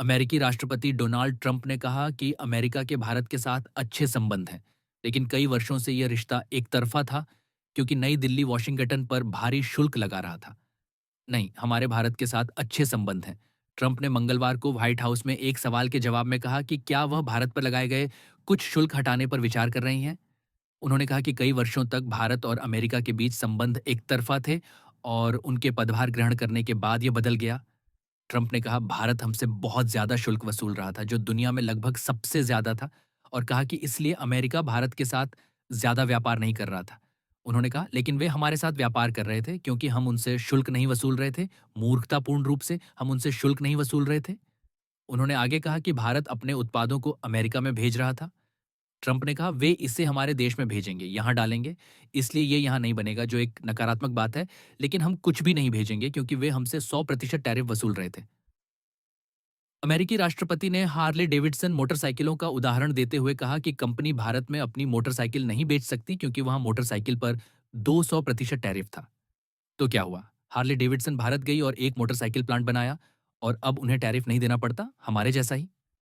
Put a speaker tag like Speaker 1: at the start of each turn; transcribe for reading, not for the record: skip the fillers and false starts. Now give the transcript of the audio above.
Speaker 1: अमेरिकी राष्ट्रपति Donald Trump ने कहा कि अमेरिका के भारत के साथ अच्छे संबंध हैं, लेकिन कई वर्षों से यह रिश्ता एक तरफा था क्योंकि नई दिल्ली वॉशिंगटन पर भारी शुल्क लगा रहा था। नहीं, हमारे भारत के साथ अच्छे संबंध हैं। ट्रंप ने मंगलवार को व्हाइट हाउस में एक सवाल के जवाब में कहा कि क्या वह भारत पर लगाए गए कुछ शुल्क हटाने पर विचार कर रही हैं। उन्होंने कहा कि कई वर्षों तक भारत और अमेरिका के बीच संबंध एक तरफा थे और उनके पदभार ग्रहण करने के बाद यह बदल गया। ट्रंप ने कहा भारत हमसे बहुत ज्यादा शुल्क वसूल रहा था जो दुनिया में लगभग सबसे ज्यादा था और कहा कि इसलिए अमेरिका भारत के साथ ज्यादा व्यापार नहीं कर रहा था। उन्होंने कहा लेकिन वे हमारे साथ व्यापार कर रहे थे क्योंकि हम उनसे शुल्क नहीं वसूल रहे थे। मूर्खतापूर्ण रूप से हम उनसे शुल्क नहीं वसूल रहे थे। उन्होंने आगे कहा कि भारत अपने उत्पादों को अमेरिका में भेज रहा था। ट्रंप ने कहा वे इसे हमारे देश में भेजेंगे, यहाँ डालेंगे, इसलिए ये यहाँ नहीं बनेगा जो एक नकारात्मक बात है। लेकिन हम कुछ भी नहीं भेजेंगे क्योंकि वे हमसे 100% टैरिफ वसूल रहे थे। अमेरिकी राष्ट्रपति ने हार्ले डेविडसन मोटरसाइकिलों का उदाहरण देते हुए कहा कि कंपनी भारत में अपनी मोटरसाइकिल नहीं बेच सकती क्योंकि वहां मोटरसाइकिल पर 200% टैरिफ था। तो क्या हुआ? हार्ले डेविडसन भारत गई और एक मोटरसाइकिल प्लांट बनाया और अब उन्हें टैरिफ नहीं देना पड़ता, हमारे जैसा ही।